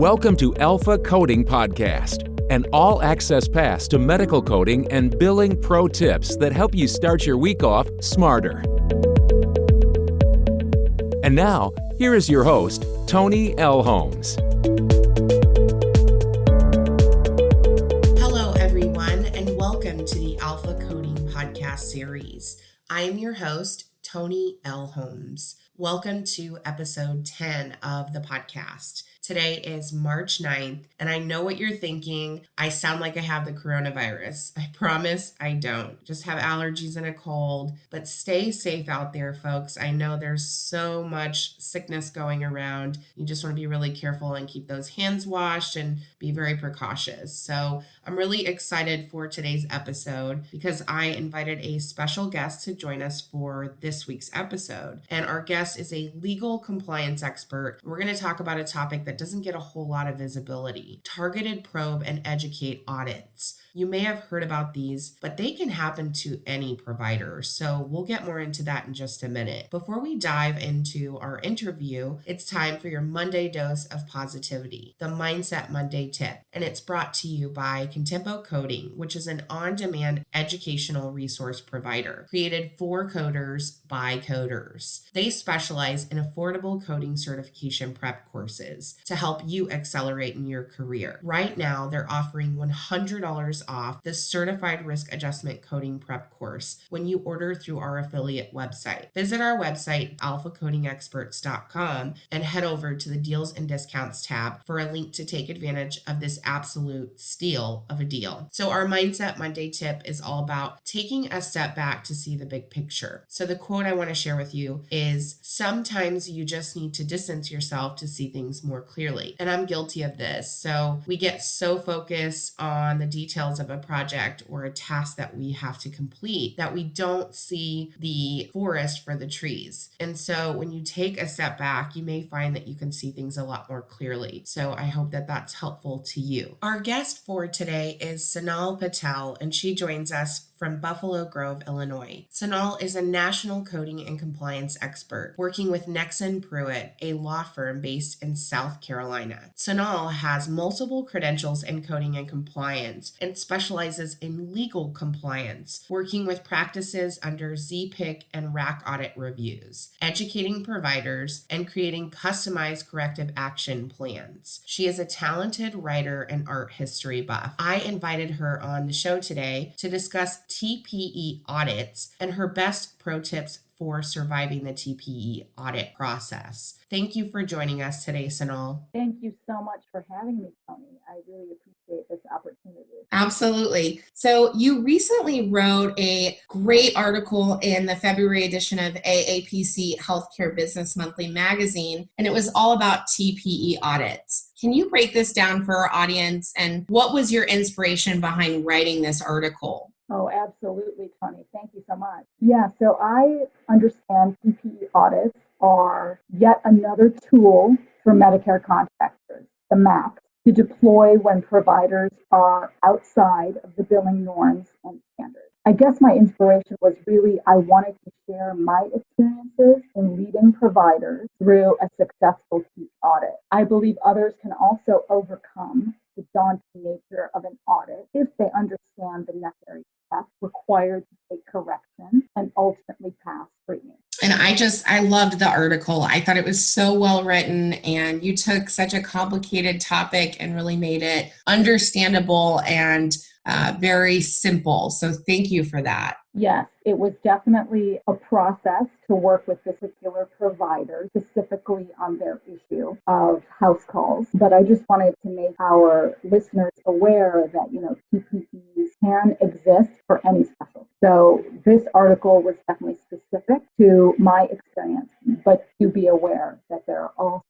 Welcome to Alpha Coding Podcast, an all-access pass to medical coding and billing pro tips that help you start your week off smarter. And now, here is your host, Toni Elhoms. Hello, everyone, and welcome to the Alpha Coding Podcast series. I am your host, Toni Elhoms. Welcome to episode 10 of the podcast. Today is March 9th, and I know what you're thinking. I sound like I have the coronavirus. I promise I don't. Just have allergies and a cold, but stay safe out there, folks. I know there's so much sickness going around. You just want to be really careful and keep those hands washed and be very precautious. So I'm really excited for today's episode because I invited a special guest to join us for this week's episode. And our guest is a legal compliance expert. We're going to talk about a topic that doesn't get a whole lot of visibility: targeted probe and educate audits. You may have heard about these, but they can happen to any provider. So we'll get more into that in just a minute. Before we dive into our interview, it's time for your Monday dose of positivity, the Mindset Monday tip. And it's brought to you by Contempo Coding, which is an on-demand educational resource provider created for coders by coders. They specialize in affordable coding certification prep courses to help you accelerate in your career. Right now, they're offering $100 off the Certified Risk Adjustment Coding Prep course when you order through our affiliate website. Visit our website, alphacodingexperts.com, and head over to the Deals and Discounts tab for a link to take advantage of this absolute steal of a deal. So our Mindset Monday tip is all about taking a step back to see the big picture. So the quote I want to share with you is, sometimes you just need to distance yourself to see things more clearly. And I'm guilty of this. So we get so focused on the details of a project or a task that we have to complete that we don't see the forest for the trees. And so when you take a step back, you may find that you can see things a lot more clearly. So I hope that that's helpful to you. Our guest for today is Sonal Patel, and she joins us from Buffalo Grove, Illinois. Sonal is a national coding and compliance expert working with Nexsen Pruet, a law firm based in South Carolina. Sonal has multiple credentials in coding and compliance and specializes in legal compliance, working with practices under ZPIC and RAC audit reviews, educating providers, and creating customized corrective action plans. She is a talented writer and art history buff. I invited her on the show today to discuss TPE audits and her best pro tips for surviving the TPE audit process. Thank you for joining us today, Sonal. Thank you so much for having me, Toni. I really appreciate this opportunity. Absolutely. So you recently wrote a great article in the February edition of AAPC Healthcare Business Monthly magazine, and it was all about TPE audits. Can you break this down for our audience, and what was your inspiration behind writing this article? Oh, absolutely, Toni. Thank you so much. Yeah, so I understand TPE audits are yet another tool for Medicare contractors, the MACs, to deploy when providers are outside of the billing norms and standards. I guess my inspiration was really I wanted to share my experiences in leading providers through a successful TPE audit. I believe others can also overcome the daunting nature of an audit if they understand the necessary steps required to take correction and ultimately pass screening. And I loved the article. I thought it was so well written, and you took such a complicated topic and really made it understandable and very simple. So thank you for that. Yes, it was definitely a process to work with this particular provider, specifically on their issue of house calls. But I just wanted to make our listeners aware that, TPEs can exist for any specialty. So this article was definitely specific to my experience, but do be aware that there are also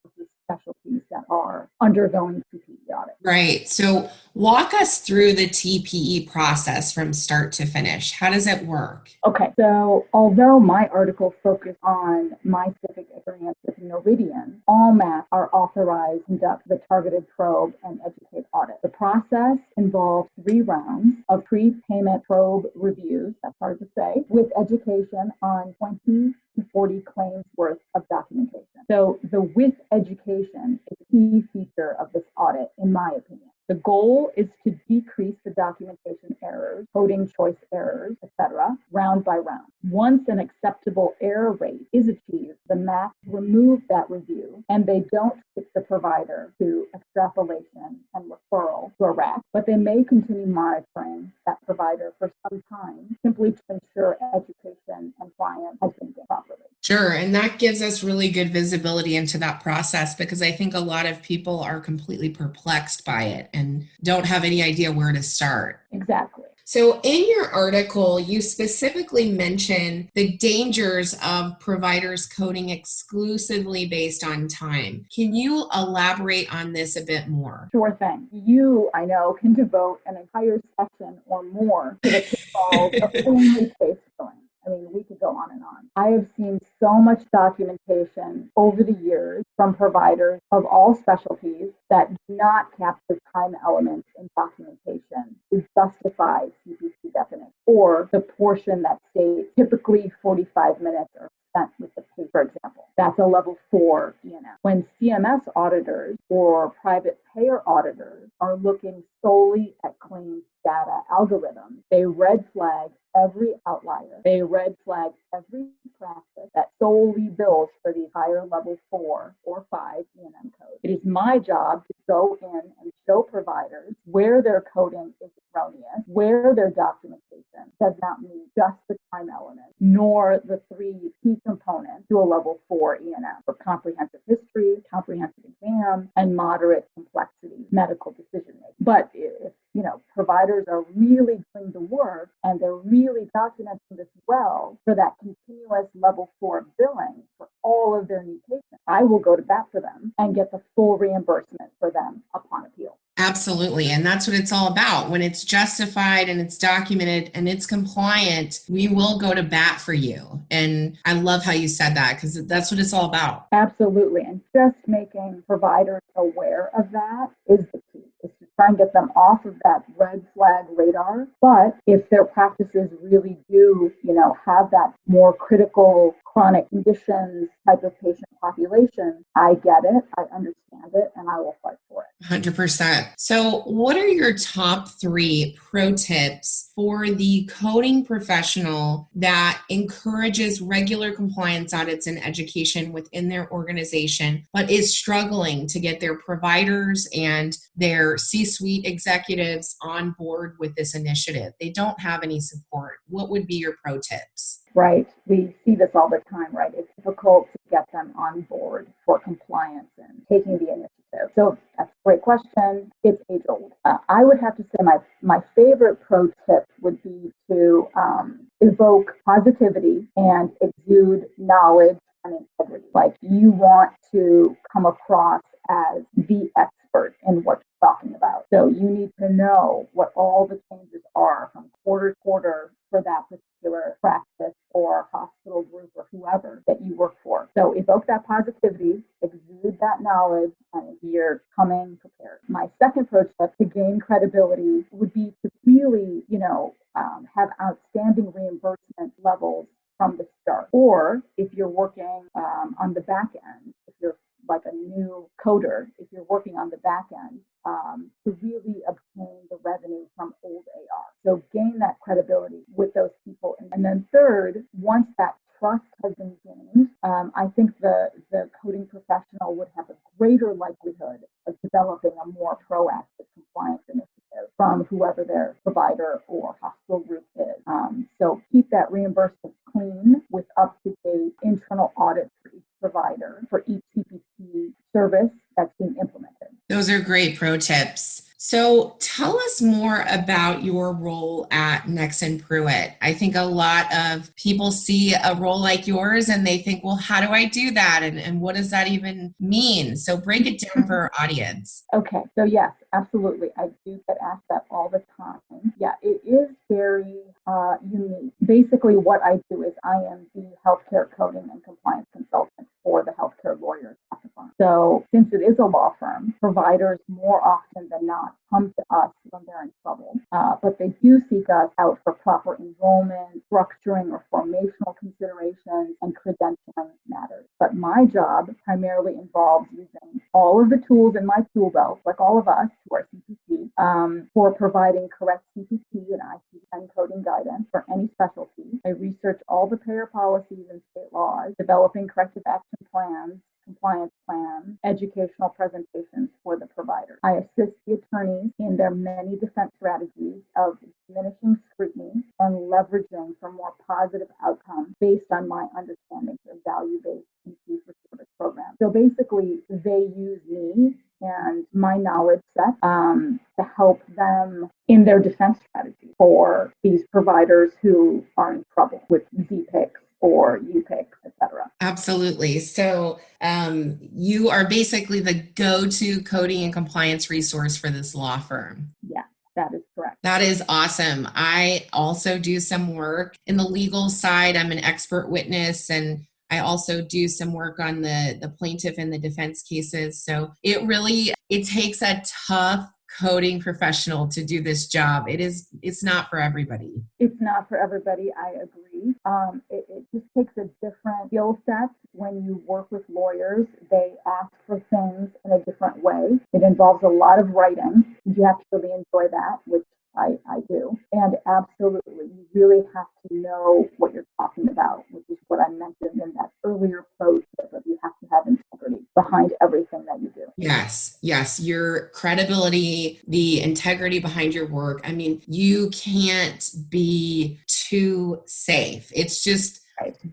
specialties that are undergoing TPE audits. Right. So Walk us through the TPE process from start to finish. How does it work? Okay, so although my article focused on my specific experience with Noridian, all MACs are authorized to conduct the targeted probe and educate audit. The process involves 3 rounds of pre-payment probe reviews, that's hard to say, with education on 20 to 40 claims worth of documentation. So the with education is a key feature of this audit, in my opinion. The goal is to decrease the documentation errors, coding choice errors, etc., round by round. Once an acceptable error rate is achieved, the MAC remove that review and they don't kick the provider to extrapolation and referral to a RAC, but they may continue monitoring that provider for some time simply to ensure education and compliance has been done properly. Sure. And that gives us really good visibility into that process because I think a lot of people are completely perplexed by it and don't have any idea where to start. Exactly. So in your article, you specifically mention the dangers of providers coding exclusively based on time. Can you elaborate on this a bit more? Sure thing. You, I know, can devote an entire session or more to the pitfalls of only case filling. I mean, we could go on and on. I have seen so much documentation over the years from providers of all specialties that do not capture time elements in documentation to justify CPC definition, or the portion that states typically 45 minutes are spent with the patient, for example. That's a level 4 E&M. When CMS auditors or private payer auditors are looking solely at claims data algorithms, they red flag every outlier. They red flag every practice that solely bills for the higher level 4 or 5 E&M code. It is my job to go in and show providers where their coding is erroneous, where their documentation does not meet just the time element, nor the 3 key components to a level 4 E&M for comprehensive history, comprehensive exam, and moderate complexity medical decision making. But if providers are really doing the work and they're really documenting this well for that continuous level 4 billing for all of their new patients, I will go to bat for them and get the full reimbursement for them upon appeal. Absolutely. And that's what it's all about. When it's justified and it's documented and it's compliant, we will go to bat for you. And I love how you said that because that's what it's all about. Absolutely. And just making providers aware of that is the key, is to try and get them off of that red flag radar. But if their practices really do, have that more critical chronic conditions type of patient population, I get it, I understand it, and I will fight for it. 100%. So what are your top 3 pro tips for the coding professional that encourages regular compliance audits and education within their organization, but is struggling to get their providers and their C-suite executives on board with this initiative? They don't have any support. What would be your pro tips? Right. We see this all the time, right? It's difficult to get them on board for compliance and taking the initiative. So that's a great question. It's age old. I would have to say my favorite pro tip would be to evoke positivity and exude knowledge and integrity. Like, you want to come across as the expert in what you're talking about. So you need to know what all the changes are from quarter to quarter for that particular practice or hospital group or whoever that you work for. So evoke that positivity, exude that knowledge, and you're coming prepared. My second pro tip to gain credibility would be to really, have outstanding reimbursement levels from the start. Or if you're working on the back end, if you're like a new coder, if you're working on the back end, to really obtain the revenue from old AR. So gain that credibility with those people. And then third, once that trust has been gained, I think the coding professional would have a greater likelihood of developing a more proactive compliance initiative from whoever their provider or hospital group is. So keep that reimbursement clean with up-to-date internal audits for each provider for each CPC service that's being implemented. Those are great pro tips. So tell us more about your role at Nexsen Pruet. I think a lot of people see a role like yours and they think, well, how do I do that? And what does that even mean? So break it down for our audience. Okay, so yes, absolutely. I do get asked that all the time. Yeah, it is very unique. Basically, what I do is I am the healthcare coding and compliance consultant for the healthcare lawyers at the firm. So since it is a law firm, providers more often than not come to us when they're in trouble, but they do seek us out for proper enrollment, structuring or formational considerations, and credentialing matters. But my job primarily involves using all of the tools in my tool belt, like all of us who are CPT, for providing correct CPT and ICD-10 coding guidance for any specialty. I research all the payer policies and state laws, developing corrective action plans, compliance plans, educational presentations for the provider. I assist the attorneys in their many defense strategies of diminishing scrutiny and leveraging for more positive outcomes based on my understanding of value-based and fee-for-service programs. So basically, they use me and my knowledge set to help them in their defense strategy for these providers who are in trouble with ZPICs or UPICs, et cetera. Absolutely. So you are basically the go-to coding and compliance resource for this law firm. Yeah, that is correct. That is awesome. I also do some work in the legal side. I'm an expert witness, and I also do some work on the plaintiff and the defense cases. So it takes a tough coding professional to do this job. It's not for everybody. It's not for everybody. I agree. It just takes a different skill set when you work with lawyers. They ask for things in a different way. It involves a lot of writing. You have to really enjoy that, which I do. And absolutely, you really have to know what you're talking about, which is what I mentioned in that earlier post of you have to have integrity behind everything that you do. Yes, your credibility, the integrity behind your work. I mean, you can't be too safe. It's just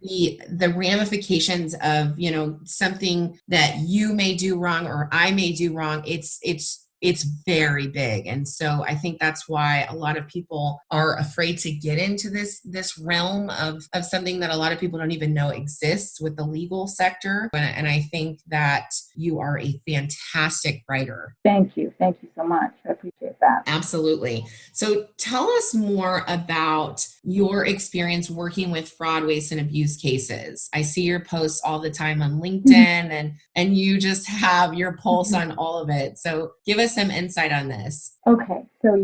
the ramifications of, something that you may do wrong or I may do wrong. It's very big. And so I think that's why a lot of people are afraid to get into this realm of something that a lot of people don't even know exists with the legal sector. And I think that you are a fantastic writer. Thank you. Thank you so much. I appreciate that. Absolutely. So tell us more about your experience working with fraud, waste, and abuse cases. I see your posts all the time on LinkedIn and you just have your pulse on all of it. So give us some insight on this. Okay. So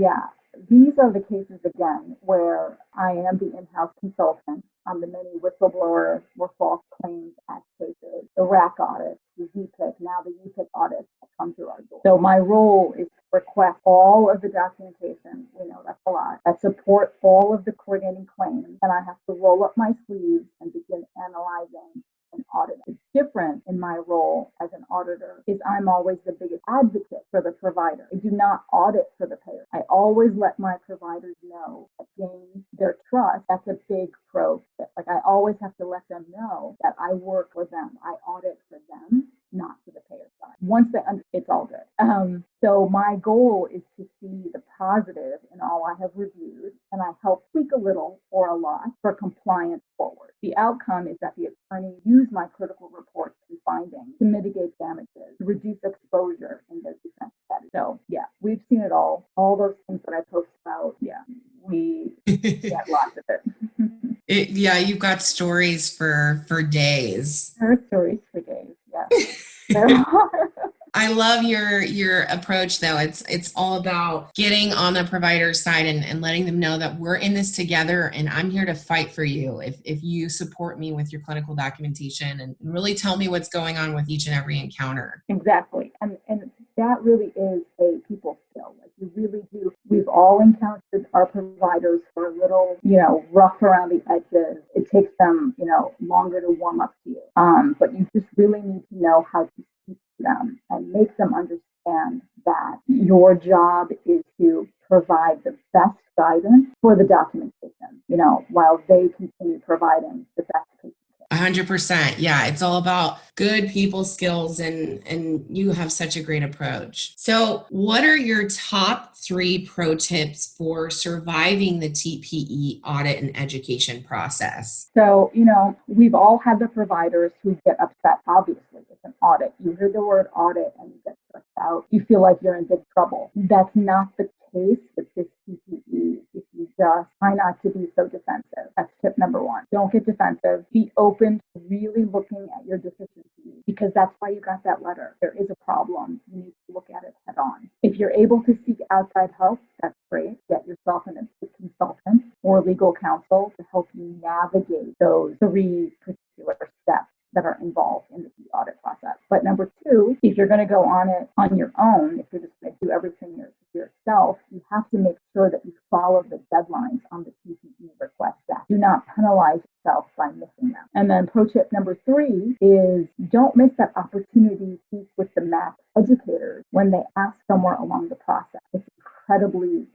these are the cases again where I am the in-house consultant on the many whistleblower or false claims act cases, the RAC audits, the ZPIC, now the UPIC audits that come through our door. So my role is to request all of the documentation, that's a lot, that support all of the coordinating claims, and I have to roll up my sleeves and begin analyzing and auditing. It's different in my role as an auditor is I'm always the biggest advocate for the provider. I do not audit for the payer. I always let my providers know that gain their trust. That's a big pro tip. Like I always have to let them know that I work for them. I audit for them, not for the payer side. Once they it's all good. So my goal is to see the positive in all I have reviewed, and I help tweak a little or a lot for compliance forward. The outcome is that the attorney use my critical reports and findings to mitigate damages, to reduce exposure in their defense strategy. So we've seen it all. All those things that I post about, we get lots of it. You've got stories for days. There are stories for days, there are. I love your approach, though. It's all about getting on the provider side and letting them know that we're in this together and I'm here to fight for you if you support me with your clinical documentation and really tell me what's going on with each and every encounter. Exactly. And that really is a people skill. Like you really do. We've all encountered our providers who are a little, rough around the edges. It takes them, longer to warm up to you. But you just really need to know how to speak to them and make them understand that your job is to provide the best guidance for the documentation, while they continue providing the best patient care. 100%. Yeah, it's all about good people skills, and you have such a great approach. So what are your top 3 pro tips for surviving the TPE audit and education process? So, we've all had the providers who get upset. Obviously, it's an audit. You hear the word audit and you get stressed out. You feel like you're in big trouble. That's not the case with this TPE. If you just try not to be so defensive. That's tip number 1. Don't get defensive. Be open to really looking at your deficiencies, because that's why you got that letter. There is a problem. You need to look at it head on. If you're able to seek outside help, that's great. Get yourself an consultant or legal counsel to help you navigate those 3 particular steps that are involved in the audit process. But number 2, if you're going to go on it on your own, if you're just going to do everything yourself, you have to make sure that you follow the deadlines on the TPE request step. Do not penalize yourself by missing them. And then pro tip number 3 is don't miss that opportunity to speak with the MAC educators when they ask somewhere along the process. It's incredibly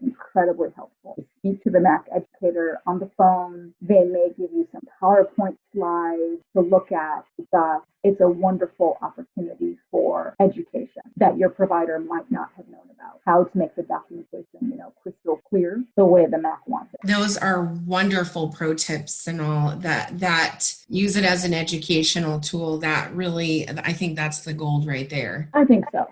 helpful. Speak to the MAC educator on the phone. They may give you some PowerPoint slides to look at. It's a wonderful opportunity for education that your provider might not have known about. How to make the documentation, crystal clear the way the MAC wants it. Those are wonderful pro tips and all that use it as an educational tool. That really, I think that's the gold right there. I think so.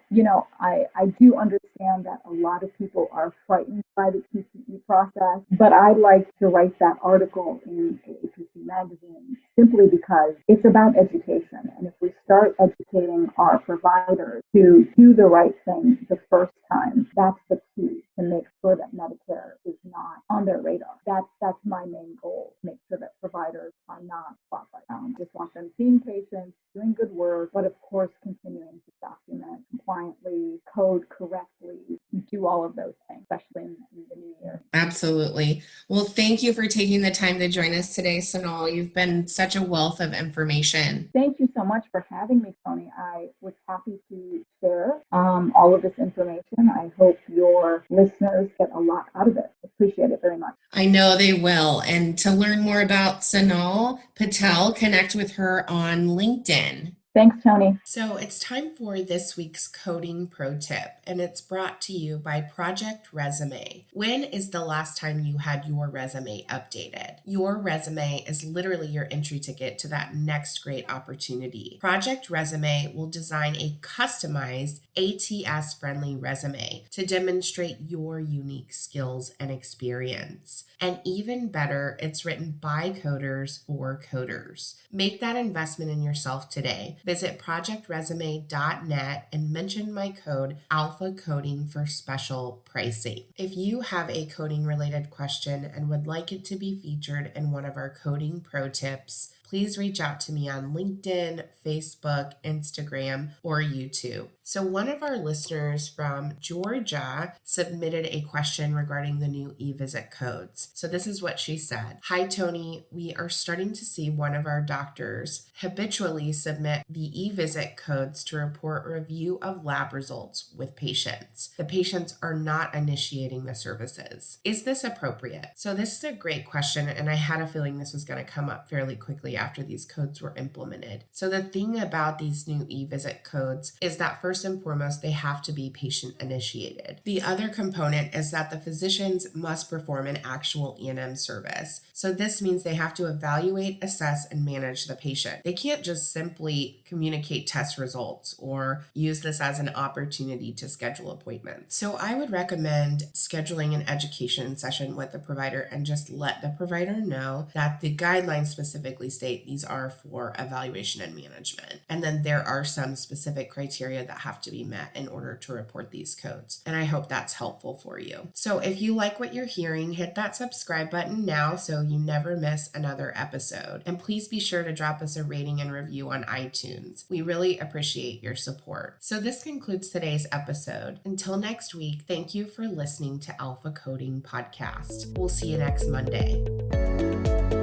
I do understand that a lot of people are frightened by the TPE process, but I like to write that article in APC magazine simply because it's about education. And if we start educating our providers to do the right thing the first time, that's the key to make sure that Medicare is not on their radar. That's my main goal, make sure that providers are not spotlight. I just want them seeing patients, doing good work, but of course continuing to document compliantly, code correctly, do all of those things, especially in the new year. Absolutely. Well, thank you for taking the time to join us today, Sonal. You've been such a wealth of information. Thank you so much for having me, Toni. I was happy to share all of this information. I hope your listeners get a lot out of it. Appreciate it very much. I know they will. And to learn more about Sonal Patel, connect with her on LinkedIn. Thanks, Toni. So it's time for this week's coding pro tip, and it's brought to you by Project Resume. When is the last time you had your resume updated? Your resume is literally your entry ticket to that next great opportunity. Project Resume will design a customized ATS-friendly resume to demonstrate your unique skills and experience. And even better, it's written by coders for coders. Make that investment in yourself today. Visit projectresume.net and mention my code ALPHACODING for special pricing. If you have a coding related question and would like it to be featured in one of our coding pro tips, please reach out to me on LinkedIn, Facebook, Instagram, or YouTube. So one of our listeners from Georgia submitted a question regarding the new e-visit codes. So this is what she said. Hi, Toni. We are starting to see one of our doctors habitually submit the e-visit codes to report review of lab results with patients. The patients are not initiating the services. Is this appropriate? So this is a great question, and I had a feeling this was going to come up fairly quickly after these codes were implemented. So the thing about these new e-visit codes is that first and foremost, they have to be patient initiated. The other component is that the physicians must perform an actual E&M service. So this means they have to evaluate, assess, and manage the patient. They can't just simply communicate test results or use this as an opportunity to schedule appointments. So I would recommend scheduling an education session with the provider and just let the provider know that the guidelines specifically state these are for evaluation and management. And then there are some specific criteria that have to be met in order to report these codes. And I hope that's helpful for you. So if you like what you're hearing, hit that subscribe button now so you never miss another episode. And please be sure to drop us a rating and review on iTunes. We really appreciate your support. So this concludes today's episode. Until next week, thank you for listening to Alpha Coding Podcast. We'll see you next Monday.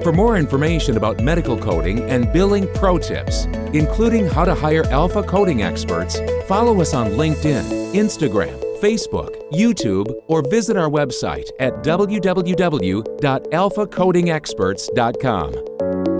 For more information about medical coding and billing pro tips, including how to hire alpha coding experts, follow us on LinkedIn, Instagram, Facebook, YouTube, or visit our website at www.alphacodingexperts.com.